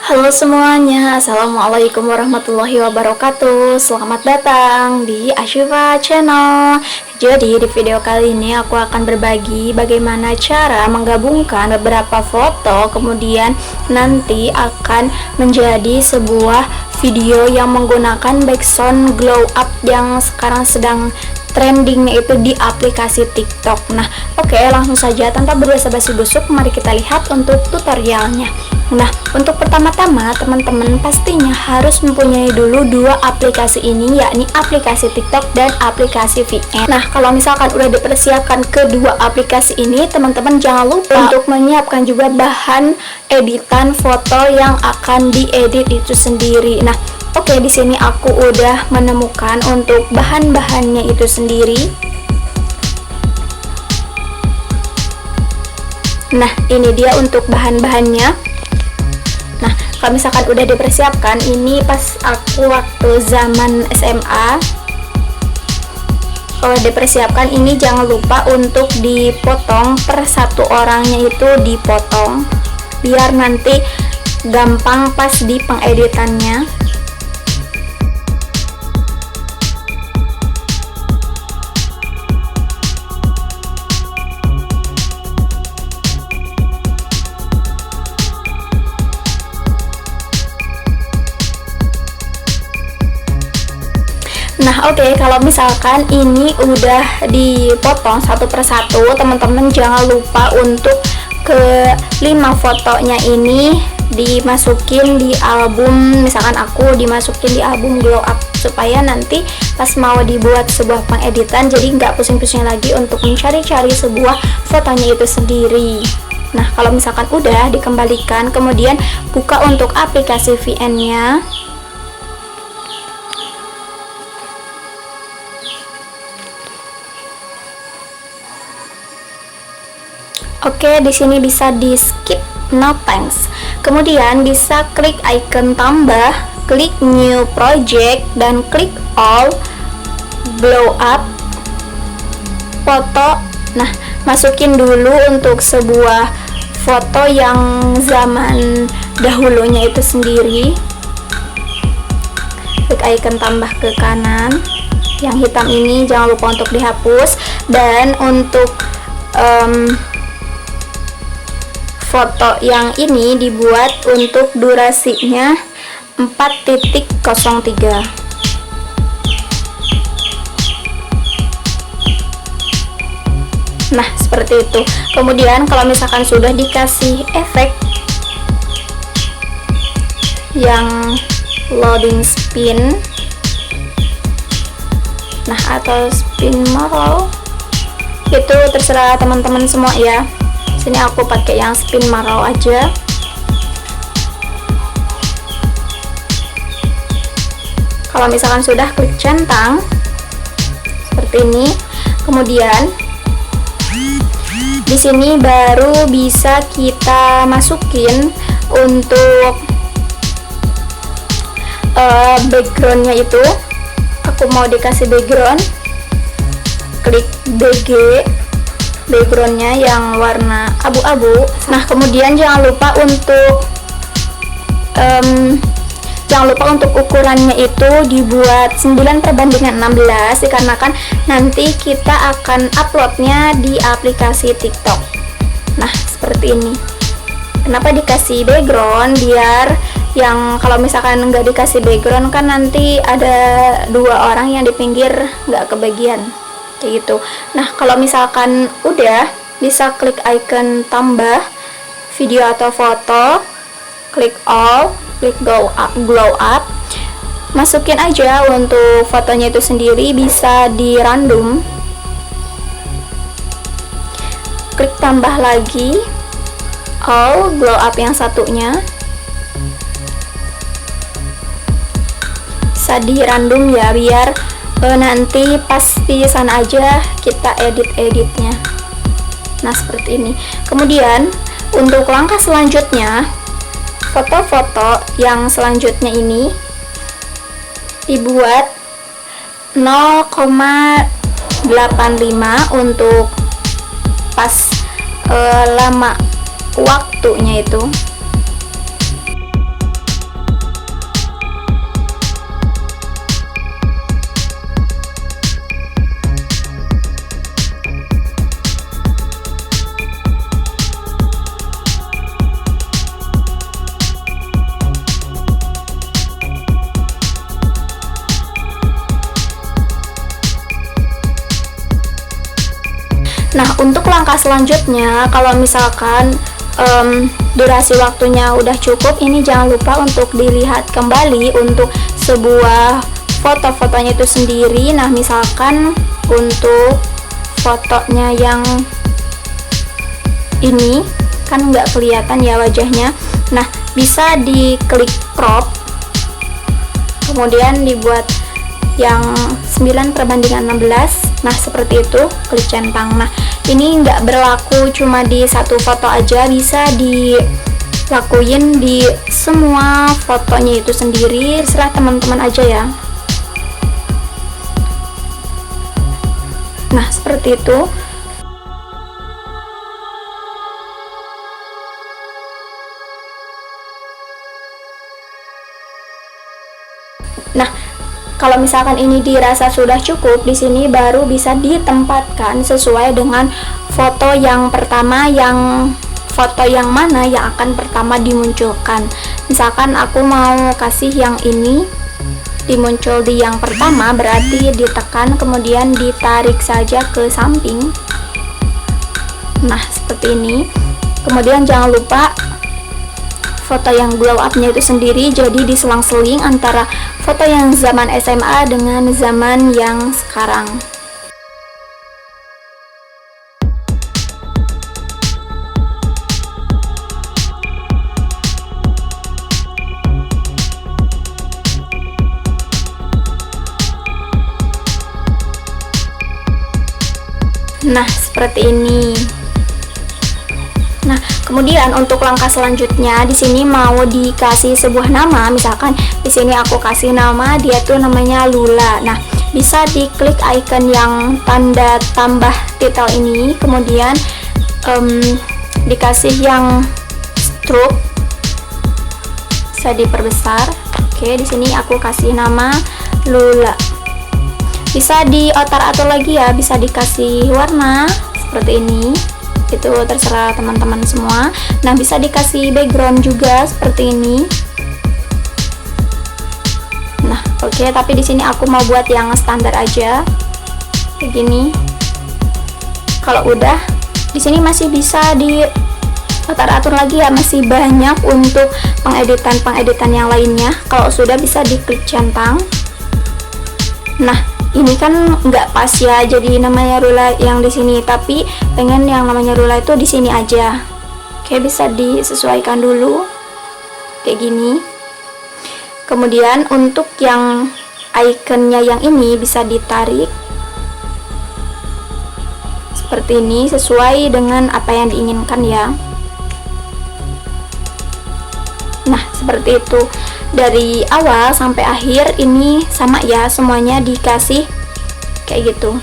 Halo semuanya, Assalamualaikum warahmatullahi wabarakatuh. Selamat datang di Ashifa Channel. Jadi di video kali ini aku akan berbagi bagaimana cara menggabungkan beberapa foto, kemudian nanti akan menjadi sebuah video yang menggunakan background glow up yang sekarang sedang trendingnya itu di aplikasi TikTok. Nah, oke, langsung saja tanpa berbasa-basi busuk, mari kita lihat untuk tutorialnya. Nah, untuk pertama-tama teman-teman pastinya harus mempunyai dulu dua aplikasi ini, yakni aplikasi TikTok dan aplikasi VN. Nah, kalau misalkan udah dipersiapkan kedua aplikasi ini, teman-teman jangan lupa untuk menyiapkan juga bahan editan foto yang akan diedit itu sendiri. Nah, oke, di sini aku udah menemukan untuk bahan-bahannya itu sendiri. Nah, ini dia untuk bahan-bahannya. Nah, kalau misalkan udah dipersiapkan, ini pas aku waktu zaman SMA. Kalau dipersiapkan, ini jangan lupa untuk dipotong per satu orangnya itu dipotong, biar nanti gampang pas di pengeditannya. Nah, oke, kalau misalkan ini udah dipotong satu persatu, teman-teman jangan lupa untuk ke 5 fotonya ini dimasukin di album. Misalkan aku dimasukin di album glow up, supaya nanti pas mau dibuat sebuah pengeditan jadi nggak pusing-pusing lagi untuk mencari-cari sebuah fotonya itu sendiri. Nah, kalau misalkan udah dikembalikan, kemudian buka untuk aplikasi VN-nya. Oke, di sini bisa di skip no thanks. Kemudian bisa klik icon tambah, klik new project dan klik all, blow up, foto. Nah, masukin dulu untuk sebuah foto yang zaman dahulunya itu sendiri. Klik icon tambah ke kanan. Yang hitam ini jangan lupa untuk dihapus, dan untuk foto yang ini dibuat untuk durasinya 4.03. Nah, seperti itu. Kemudian kalau misalkan sudah dikasih efek yang loading spin, nah, atau spin marrow, itu terserah teman-teman semua ya. Sini aku pakai yang spin marrow aja. Kalau misalkan sudah, klik centang seperti ini. Kemudian di sini baru bisa kita masukin untuk backgroundnya itu. Aku mau dikasih background, klik BG, backgroundnya yang warna abu-abu. Nah, kemudian jangan lupa untuk ukurannya itu dibuat 9/16, dikarenakan nanti kita akan uploadnya di aplikasi TikTok. Nah, seperti ini. Kenapa dikasih background? Biar yang kalau misalkan nggak dikasih background kan nanti ada 2 orang yang di pinggir nggak kebagian, kayak gitu. Nah, kalau misalkan udah, bisa klik icon tambah video atau foto, klik all, klik glow up, masukin aja untuk fotonya itu sendiri, bisa di random, klik tambah lagi all, glow up yang satunya, bisa di random ya, biar nanti pas di sana aja kita editnya. Nah, seperti ini. Kemudian untuk langkah selanjutnya, foto-foto yang selanjutnya ini dibuat 0,85 untuk pas lama waktunya itu. langkah selanjutnya, kalau misalkan durasi waktunya udah cukup, ini jangan lupa untuk dilihat kembali untuk sebuah foto-fotonya itu sendiri. Nah, misalkan untuk fotonya yang ini kan nggak kelihatan ya wajahnya. Nah, bisa diklik crop, kemudian dibuat yang 9/16. Nah, seperti itu, klik centang. Nah, ini nggak berlaku cuma di satu foto aja, bisa dilakuin di semua fotonya itu sendiri, serah teman-teman aja ya. Nah, seperti itu. Nah, kalau misalkan ini dirasa sudah cukup, di sini baru bisa ditempatkan sesuai dengan foto yang pertama, foto yang mana yang akan pertama dimunculkan. Misalkan aku mau kasih yang ini dimuncul di yang pertama, berarti ditekan kemudian ditarik saja ke samping. Nah, seperti ini. Kemudian jangan lupa foto yang glow up-nya itu sendiri jadi diselang-seling antara foto yang zaman SMA dengan zaman yang sekarang. Nah, seperti ini. Nah, kemudian untuk langkah selanjutnya di sini mau dikasih sebuah nama. Misalkan di sini aku kasih nama dia tuh namanya Lula. Nah, bisa diklik icon yang tanda tambah title ini, kemudian dikasih yang stroke, bisa diperbesar. Oke, di sini aku kasih nama Lula. Bisa diotar-atur lagi ya, bisa dikasih warna seperti ini. Itu terserah teman-teman semua. Nah, bisa dikasih background juga seperti ini. Nah, oke, tapi di sini aku mau buat yang standar aja kayak gini. Kalau udah, di sini masih bisa diatur-atur lagi ya, masih banyak untuk pengeditan yang lainnya. Kalau sudah, bisa diklik centang. Nah, ini kan nggak pas ya, jadi namanya Lula yang di sini, tapi pengen yang namanya Lula itu di sini aja. Oke, bisa disesuaikan dulu kayak gini. Kemudian untuk yang ikonnya yang ini bisa ditarik seperti ini sesuai dengan apa yang diinginkan ya. Nah, seperti itu. Dari awal sampai akhir ini sama ya, semuanya dikasih kayak gitu.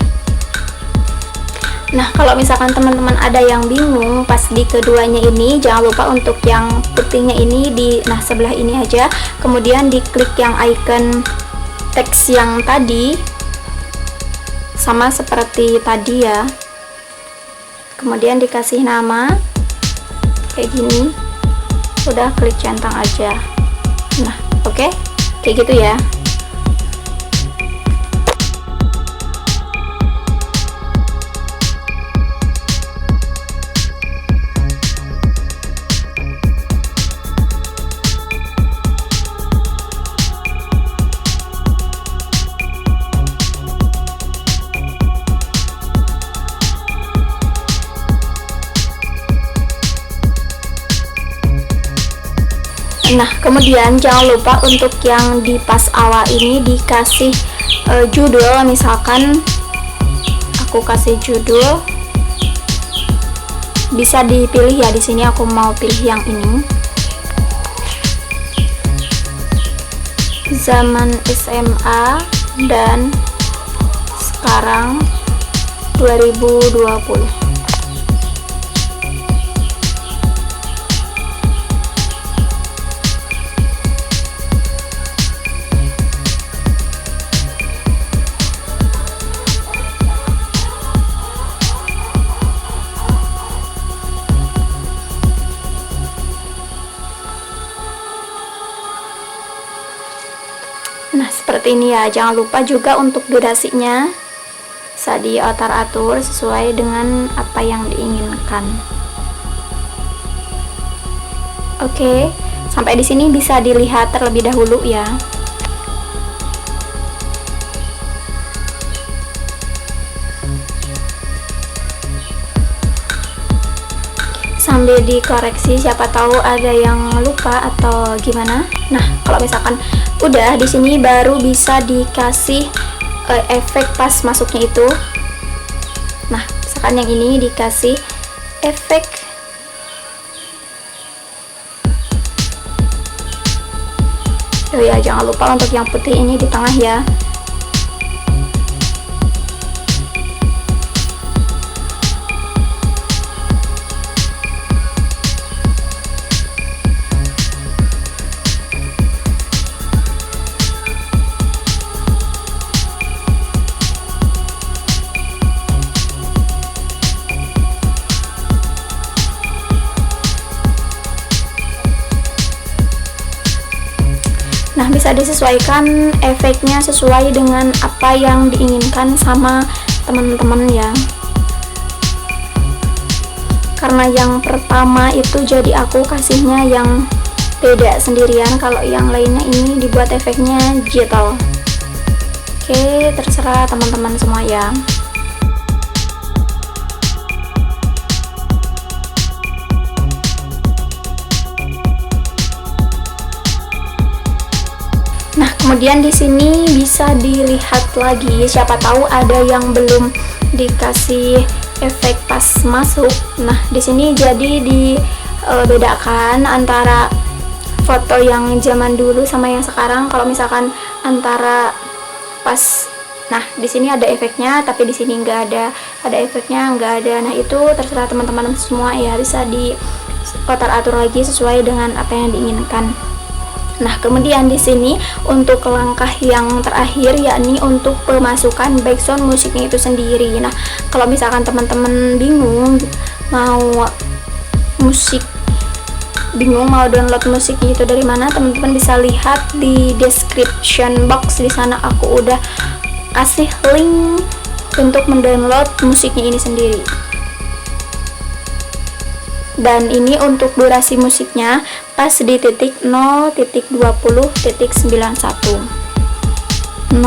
Nah, kalau misalkan teman-teman ada yang bingung pas di keduanya ini, jangan lupa untuk yang putihnya ini sebelah ini aja, kemudian diklik yang icon teks yang tadi sama seperti tadi ya, kemudian dikasih nama kayak gini, udah klik centang aja. Nah, oke, kayak gitu ya. Nah, kemudian jangan lupa untuk yang di pas awal ini dikasih judul. Misalkan aku kasih judul, bisa dipilih ya. Di sini aku mau pilih yang ini, zaman SMA dan sekarang 2020. Nah, seperti ini ya. Jangan lupa juga untuk durasinya bisa diatur-atur sesuai dengan apa yang diinginkan. Oke, sampai di sini bisa dilihat terlebih dahulu ya. Sambil dikoreksi, siapa tahu ada yang lupa atau gimana. Nah, kalau misalkan udah di sini baru bisa dikasih efek pas masuknya itu. Nah, misalkan yang ini dikasih efek oh ya, jangan lupa untuk yang putih ini di tengah ya. Nah, bisa disesuaikan efeknya sesuai dengan apa yang diinginkan sama teman-teman ya. Karena yang pertama itu jadi aku kasihnya yang beda sendirian, kalau yang lainnya ini dibuat efeknya digital. Oke, terserah teman-teman semua ya. Nah, kemudian di sini bisa dilihat lagi, siapa tahu ada yang belum dikasih efek pas masuk. Nah, di sini jadi dibedakan antara foto yang zaman dulu sama yang sekarang. Kalau misalkan antara pas, nah di sini ada efeknya, tapi di sini nggak ada efeknya, nggak ada. Nah, itu terserah teman-teman semua ya, bisa diatur lagi sesuai dengan apa yang diinginkan. Nah, kemudian di sini untuk langkah yang terakhir, yakni untuk pemasukan background musiknya itu sendiri. Nah, kalau misalkan teman-teman bingung mau download musiknya itu dari mana, teman-teman bisa lihat di description box. Di sana aku udah kasih link untuk mendownload musiknya ini sendiri. Dan ini untuk durasi musiknya pas di titik 0.20.91 0.20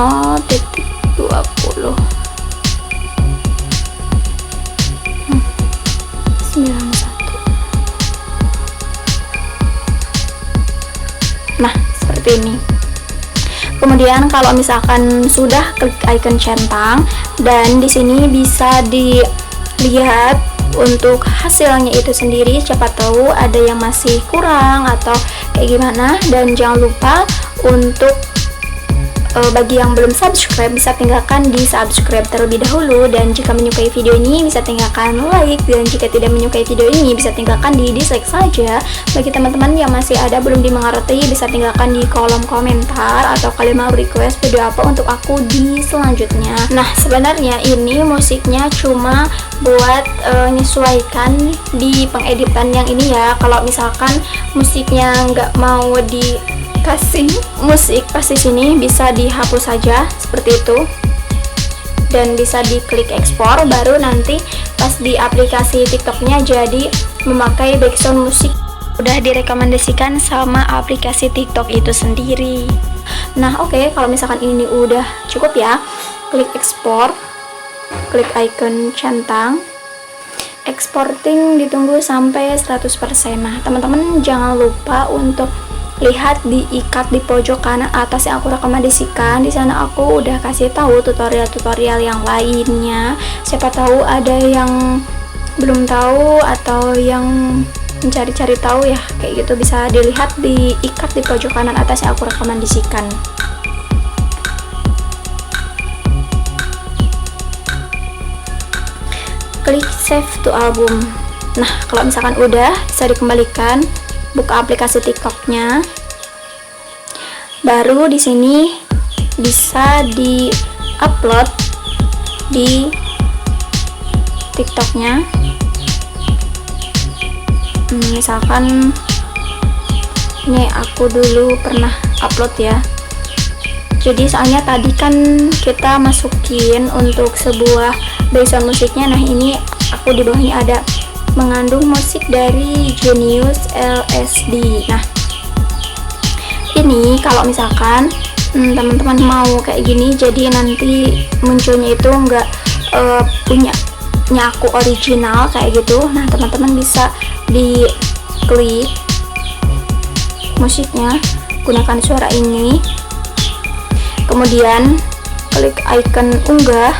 Nah, seperti ini. Kemudian kalau misalkan sudah klik icon centang, dan di sini bisa dilihat untuk hasilnya itu sendiri, siapa tahu ada yang masih kurang atau kayak gimana. Dan jangan lupa untuk bagi yang belum subscribe, bisa tinggalkan di subscribe terlebih dahulu, dan jika menyukai video ini bisa tinggalkan like, dan jika tidak menyukai video ini bisa tinggalkan di dislike saja. Bagi teman-teman yang masih ada belum dimengerti, bisa tinggalkan di kolom komentar atau kalimat request video apa untuk aku di selanjutnya. Nah, sebenarnya ini musiknya cuma buat menyesuaikan di pengeditan yang ini ya. Kalau misalkan musiknya nggak mau dikasih musik pas di sini, bisa dihapus saja seperti itu, dan bisa diklik ekspor. Baru nanti pas di aplikasi TikToknya jadi memakai background musik udah direkomendasikan sama aplikasi TikTok itu sendiri. Nah, oke, kalau misalkan ini udah cukup ya, klik ekspor, klik icon centang, exporting, ditunggu sampai 100%. Nah, teman-teman jangan lupa untuk lihat diikat di pojok kanan atas yang aku rekomendasikan. Di sana aku udah kasih tahu tutorial-tutorial yang lainnya. Siapa tahu ada yang belum tahu atau yang mencari-cari tahu ya, kayak gitu, bisa dilihat diikat di pojok kanan atas yang aku rekomendasikan. Klik save to album. Nah, kalau misalkan udah, bisa dikembalikan, buka aplikasi TikToknya. Baru di sini bisa di-upload di TikToknya. Misalkan ini aku dulu pernah upload ya. Jadi soalnya tadi kan kita masukin untuk sebuah background musiknya. Nah ini aku di bawahnya ada mengandung musik dari Genius LSD. Nah ini kalau misalkan teman-teman mau kayak gini, jadi nanti munculnya itu nggak punya aku original kayak gitu. Nah teman-teman bisa di klik musiknya, gunakan suara ini, kemudian klik icon unggah,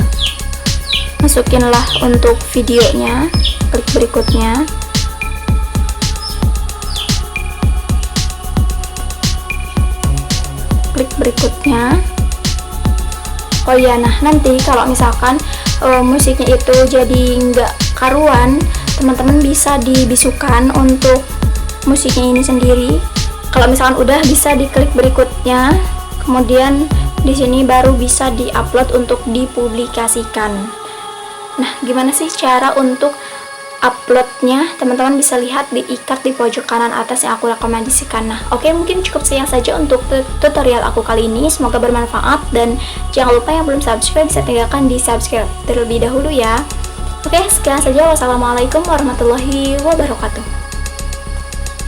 masukinlah untuk videonya, klik berikutnya, klik berikutnya. Oh iya, nah nanti kalau misalkan musiknya itu jadi nggak karuan, teman-teman bisa dibisukan untuk musiknya ini sendiri. Kalau misalkan udah, bisa diklik berikutnya, kemudian di sini baru bisa diupload untuk dipublikasikan. Nah gimana sih cara untuk uploadnya? Teman-teman bisa lihat di ikat di pojok kanan atas yang aku rekomendasikan. Nah oke, mungkin cukup sekian saja untuk tutorial aku kali ini, semoga bermanfaat, dan jangan lupa yang belum subscribe bisa tinggalkan di subscribe terlebih dahulu ya. Oke, sekian saja, wassalamualaikum warahmatullahi wabarakatuh.